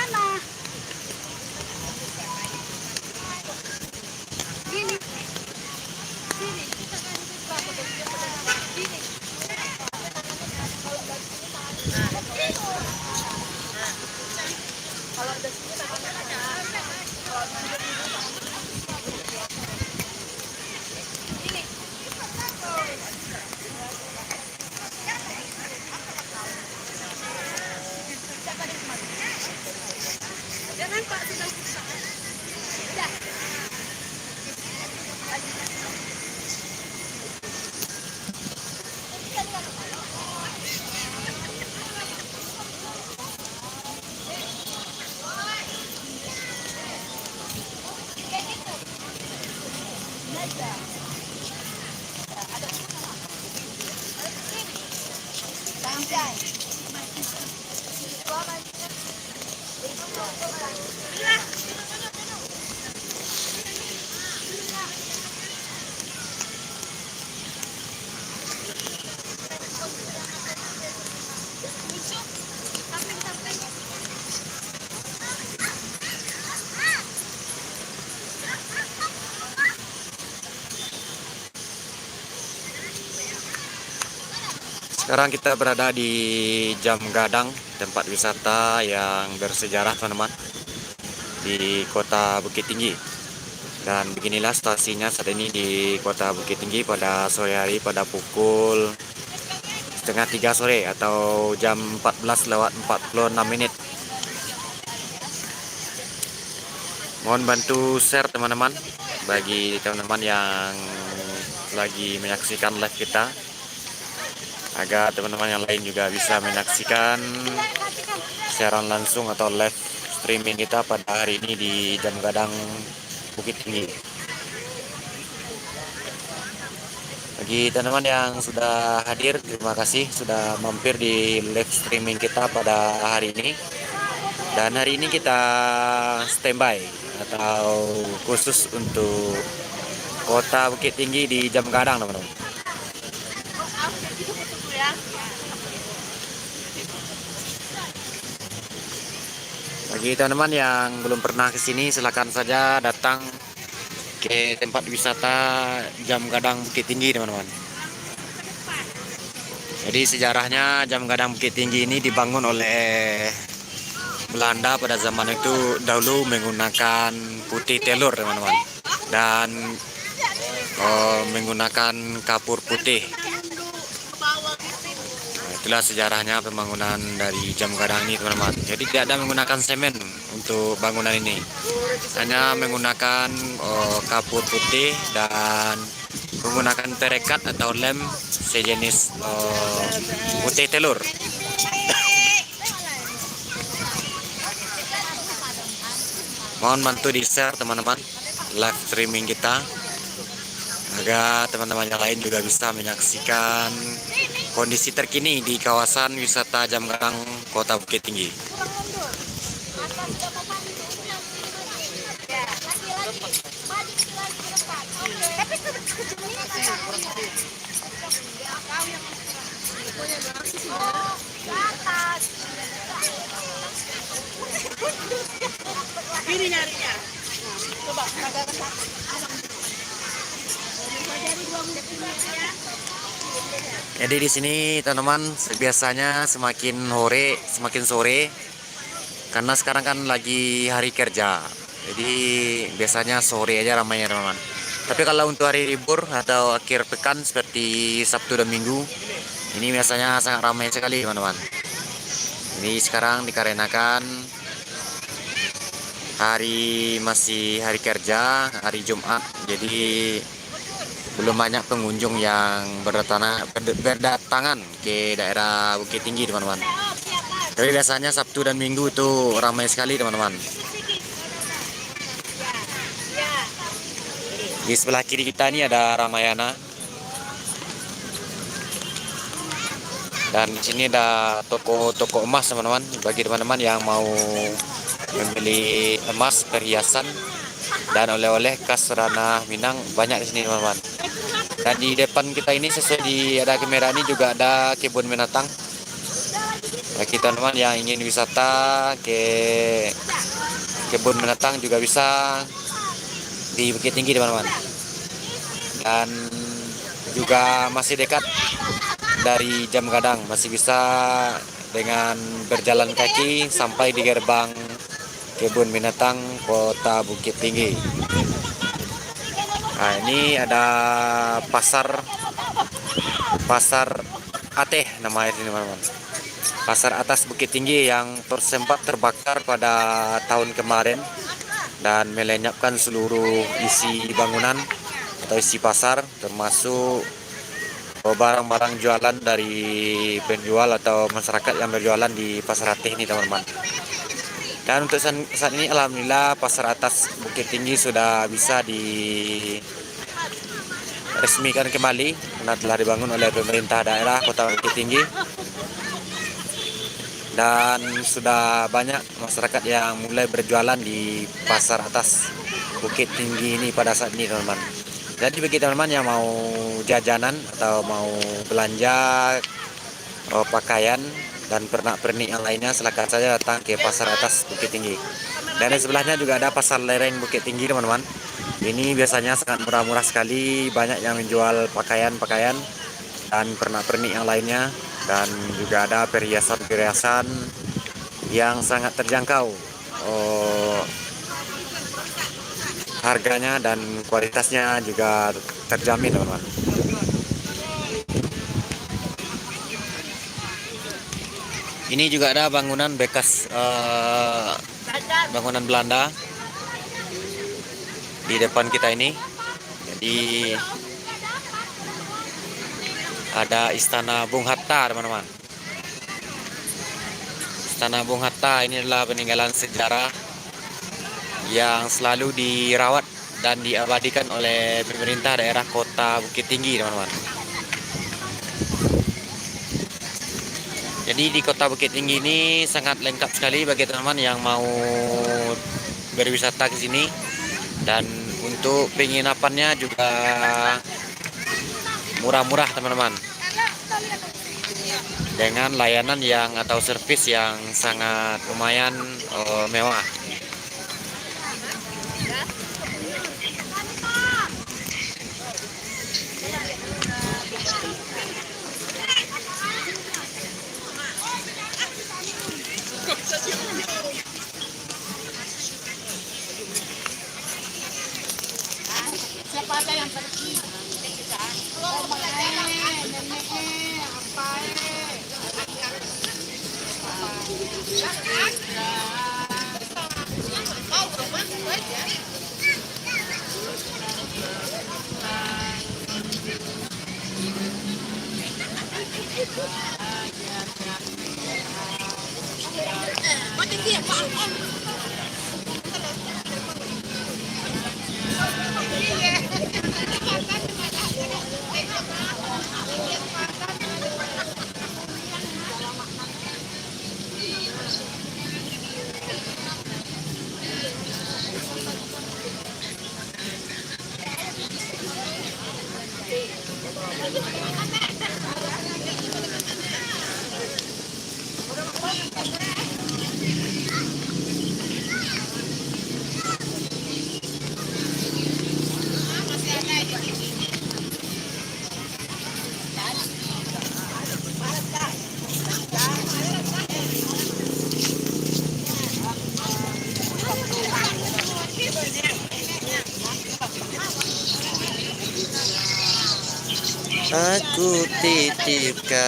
mana? Gini. Sini. Gini. Kalau udah sini jangan Pak, sudah. Udah. Sekarang kita berada di Jam Gadang, tempat wisata yang bersejarah teman-teman di Kota Bukit Tinggi. Dan beginilah stasiunnya saat ini di Kota Bukit Tinggi pada sore hari pada pukul setengah 3 sore atau jam 14:46. Mohon bantu share teman-teman bagi teman-teman yang lagi menyaksikan live kita, agar teman-teman yang lain juga bisa menyaksikan siaran langsung atau live streaming kita pada hari ini di Jam Gadang Bukit Tinggi. Bagi teman-teman yang sudah hadir, terima kasih sudah mampir di live streaming kita pada hari ini. Dan hari ini kita standby atau khusus untuk Kota Bukit Tinggi di Jam Gadang teman-teman. Bagi teman-teman yang belum pernah ke sini, silakan saja datang ke tempat wisata Jam Gadang Bukit Tinggi teman-teman. Jadi sejarahnya Jam Gadang Bukit Tinggi ini dibangun oleh Belanda pada zaman itu dahulu menggunakan putih telur teman-teman, dan menggunakan kapur putih. Itulah sejarahnya pembangunan dari Jam Gadang ini teman-teman. Jadi tidak ada menggunakan semen untuk bangunan ini, hanya menggunakan kapur putih dan menggunakan perekat atau lem sejenis putih telur. Mohon bantu di share teman-teman live streaming kita, agar teman-teman yang lain juga bisa menyaksikan kondisi terkini di kawasan wisata Jam Gadang Kota Bukit Tinggi. Ini nyarinya. Coba Jadi di sini teman-teman biasanya semakin sore, karena sekarang kan lagi hari kerja. Jadi biasanya sore aja ramainya teman-teman. Tapi kalau untuk hari libur atau akhir pekan seperti Sabtu dan Minggu, ini biasanya sangat ramai sekali teman-teman. Ini sekarang dikarenakan masih hari kerja, hari Jumat, jadi belum banyak pengunjung yang berdatangan ke daerah Bukit Tinggi teman-teman. Jadi biasanya Sabtu dan Minggu itu ramai sekali teman-teman. Di sebelah kiri kita ini ada Ramayana, dan di sini ada toko-toko emas teman-teman. Bagi teman-teman yang mau membeli emas, perhiasan, dan oleh-oleh khas ranah Minang, banyak di sini teman-teman. Dan di depan kita ini sesuai di ada kamera ini juga ada kebun binatang. Bagi teman-teman yang ingin wisata ke kebun binatang juga bisa di Bukit Tinggi teman-teman. Dan juga masih dekat dari Jam Gadang, masih bisa dengan berjalan kaki sampai di gerbang kebun binatang Kota Bukit Tinggi. Nah, ini ada pasar Ateh namanya ini teman-teman. Pasar atas Bukit Tinggi yang sempat terbakar pada tahun kemarin dan melenyapkan seluruh isi bangunan atau isi pasar, termasuk barang-barang jualan dari penjual atau masyarakat yang berjualan di pasar Ateh ini teman-teman. Dan untuk saat ini alhamdulillah pasar atas Bukit Tinggi sudah bisa diresmikan kembali karena telah dibangun oleh pemerintah daerah Kota Bukit Tinggi. Dan sudah banyak masyarakat yang mulai berjualan di pasar atas Bukit Tinggi ini pada saat ini teman-teman. Jadi bagi teman-teman yang mau jajanan atau mau belanja pakaian dan pernak-pernik yang lainnya, silakan saja datang ke pasar atas Bukit Tinggi. Dan di sebelahnya juga ada pasar lereng Bukit Tinggi teman-teman. Ini biasanya sangat murah-murah sekali, banyak yang menjual pakaian-pakaian dan pernak-pernik yang lainnya. Dan juga ada perhiasan-perhiasan yang sangat terjangkau harganya, dan kualitasnya juga terjamin teman-teman. Ini juga ada bangunan bekas bangunan Belanda di depan kita ini. Jadi ada Istana Bung Hatta teman-teman. Istana Bung Hatta ini adalah peninggalan sejarah yang selalu dirawat dan diabadikan oleh pemerintah daerah Kota Bukit Tinggi teman-teman. Jadi di Kota Bukit Tinggi ini sangat lengkap sekali bagi teman-teman yang mau berwisata ke sini. Dan untuk penginapannya juga murah-murah teman-teman, dengan layanan yang atau servis yang sangat lumayan mewah. Siapa ada yang pergi? Aku titipkan